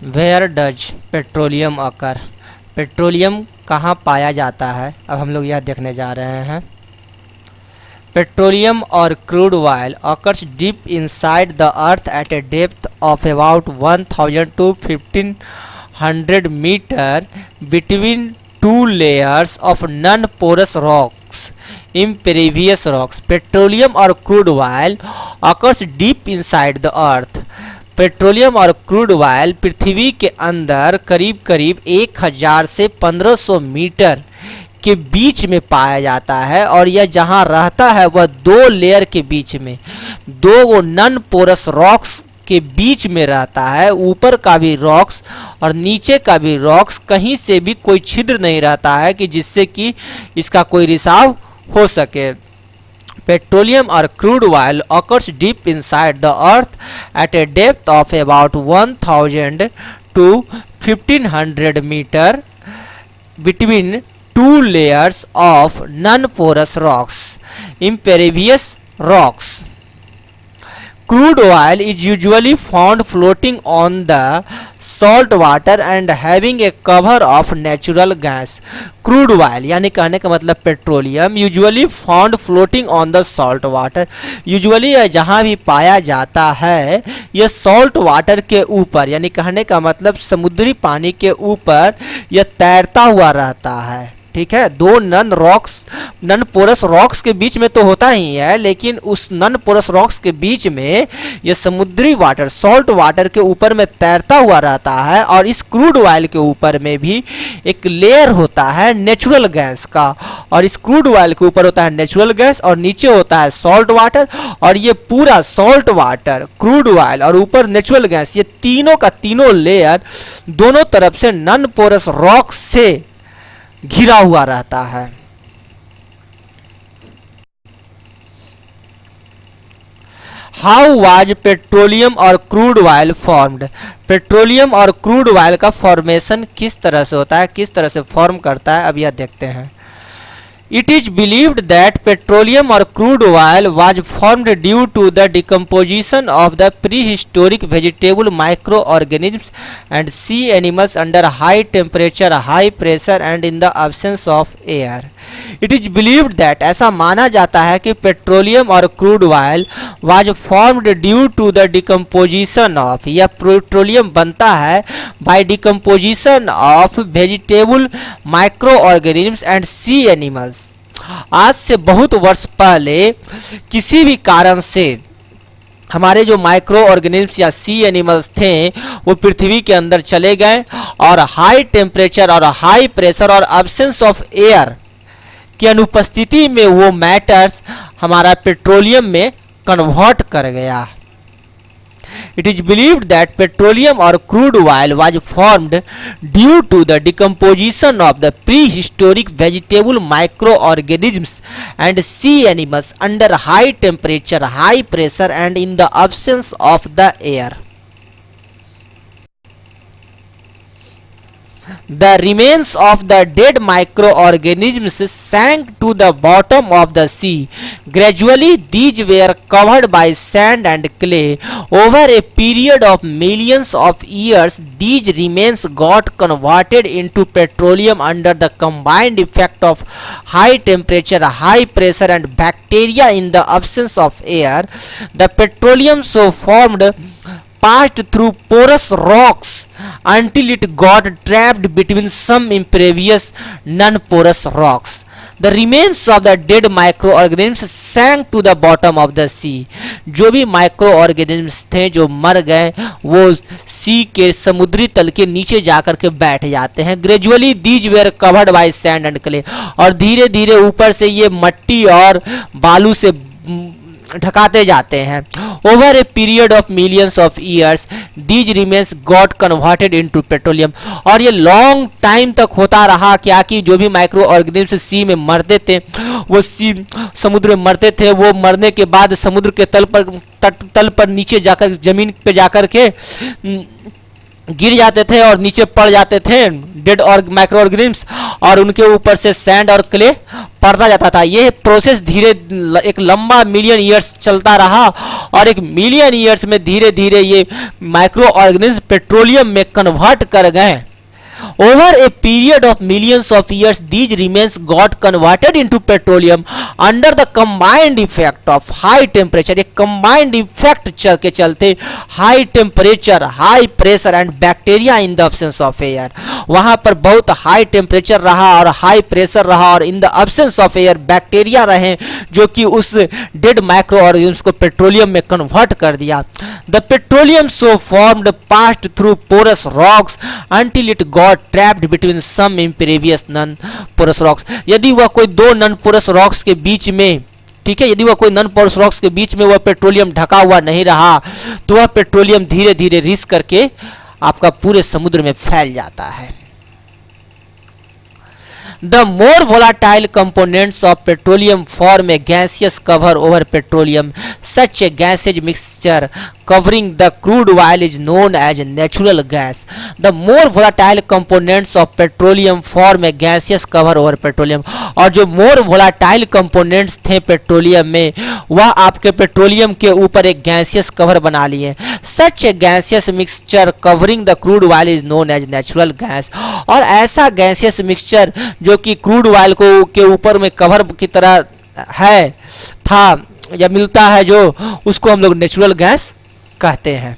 Where does petroleum occur? Petroleum कहाँ पाया जाता है, अब हम लोग यह देखने जा रहे हैं। पेट्रोलियम और crude oil occurs deep inside the earth at a depth of about 1000 to 1500 metre between two layers of non porous rocks impervious rocks. Petroleum और crude oil occurs deep inside the earth. Petroleum और crude oil पृथ्वी के अंदर करीब करीब 1000 से 1500 metre के बीच में पाया जाता है, और यह जहां रहता है वह दो लेयर के बीच में, दो नॉन पोरस रॉक्स के बीच में रहता है। ऊपर का भी रॉक्स और नीचे का भी रॉक्स, कहीं से भी कोई छिद्र नहीं रहता है कि जिससे कि इसका कोई रिसाव हो सके। पेट्रोलियम और crude oil occurs deep inside the earth at a depth of about 1000 to 1500 meter between two layers of non-porous rocks, impervious rocks. Crude oil is usually found floating on the salt water and having a cover of natural gas. Crude oil यानी कहने का मतलब petroleum usually found floating on the salt water. Usually जहाँ भी पाया जाता है यह सॉल्ट वाटर के ऊपर, यानी कहने का मतलब समुद्री पानी के ऊपर यह तैरता हुआ रहता है। ठीक है, दो नॉन पोरस रॉक्स के बीच में तो होता ही है, लेकिन उस नॉन पोरस रॉक्स के बीच में यह समुद्री वाटर सॉल्ट वाटर के ऊपर में तैरता हुआ रहता है। और इस क्रूड ऑयल के ऊपर में भी एक लेयर होता है नेचुरल गैस का, और इस क्रूड ऑयल के ऊपर होता है नेचुरल गैस और नीचे होता है सॉल्ट वाटर। और ये पूरा सॉल्ट वाटर, क्रूड ऑयल और ऊपर नेचुरल गैस, ये तीनों का तीनों लेयर दोनों तरफ से नॉन पोरस रॉक से घिरा हुआ रहता है। हाउ वाज पेट्रोलियम और क्रूड ऑयल फॉर्म्ड? पेट्रोलियम और क्रूड ऑयल का फॉर्मेशन किस तरह से होता है, किस तरह से फॉर्म करता है, अब यह देखते हैं। It is believed that petroleum or crude oil was formed due to the decomposition of the prehistoric vegetable microorganisms and sea animals under high temperature, high pressure and in the absence of air. It is believed that ऐसा माना जाता है कि petroleum और crude oil was formed due to the decomposition of, यह petroleum बनता है by decomposition of vegetable microorganisms and sea animals. आज से बहुत वर्ष पहले किसी भी कारण से हमारे जो माइक्रो ऑर्गेनिज्म्स या सी एनिमल्स थे वो पृथ्वी के अंदर चले गए, और हाई टेम्परेचर और हाई प्रेशर और एब्सेंस ऑफ एयर की अनुपस्थिति में वो मैटर्स हमारा पेट्रोलियम में कन्वर्ट कर गया। It is believed that petroleum or crude oil was formed due to the decomposition of the prehistoric vegetable microorganisms and sea animals under high temperature, high pressure and in the absence of the air. The remains of the dead microorganisms sank to the bottom of the sea. Gradually, these were covered by sand and clay. Over a period of millions of years, these remains got converted into petroleum under the combined effect of high temperature, high pressure and bacteria in the absence of air. The petroleum so formed passed through porous rocks until it got trapped between some impervious non-porous rocks. The remains of the dead microorganisms sank to the bottom of the sea. जो भी माइक्रोऑर्गेनिज्म्स थे जो मर गए वो सी के समुद्री तल के नीचे जाकर के बैठ जाते हैं। Gradually these where covered by sand and clay, और धीरे धीरे ऊपर से ये मट्टी और बालू से ढकाते जाते हैं। Over a period of millions of years these remains got converted into petroleum, और ये लॉन्ग टाइम तक होता रहा क्या कि जो भी माइक्रो ऑर्गेनिज्म्स सी में मरते थे वो सी समुद्र में मरते थे, वो मरने के बाद समुद्र के तल पर नीचे जाकर जमीन पे जाकर के गिर जाते थे और नीचे पड़ जाते थे डेड और माइक्रो ऑर्गेनिम्स, और उनके ऊपर से सैंड और क्ले पड़ता जाता था। ये प्रोसेस धीरे एक लंबा मिलियन ईयर्स चलता रहा, और एक मिलियन ईयर्स में धीरे धीरे ये माइक्रो ऑर्गेनिम्स पेट्रोलियम में कन्वर्ट कर गए। Over a period of millions of years, these remains got converted into petroleum under the combined effect of high temperature. एक combined effect के चलते high temperature, high pressure and bacteria in the absence of air. वहाँ पर बहुत high temperature रहा और high pressure रहा, और in the absence of air bacteria रहे जो कि उस dead microorganisms को पेट्रोलियम में कन्वर्ट कर दिया। The petroleum so formed passed through porous rocks until it got trapped between some impervious non porous rocks. यदि वह कोई दो नॉन पोरस रॉक्स के बीच में, ठीक है, यदि वह कोई नॉन पोरस रॉक्स के बीच में वह पेट्रोलियम ढका हुआ नहीं रहा, तो वह पेट्रोलियम धीरे धीरे रिस करके आपका पूरे समुद्र में फैल जाता है। The more volatile components of petroleum form a gaseous cover over petroleum. Such a gaseous mixture covering the crude oil is known as natural gas. The more volatile components of petroleum form a gaseous cover over petroleum. और जो more volatile components थे petroleum में, वह आपके petroleum के ऊपर एक gaseous cover बना लिए। Such a gaseous mixture covering the crude oil is known as natural gas. और ऐसा गैसियस मिक्सचर जो कि क्रूड ऑयल को के ऊपर में कवर की तरह है था या मिलता है, जो उसको हम लोग नेचुरल गैस कहते हैं।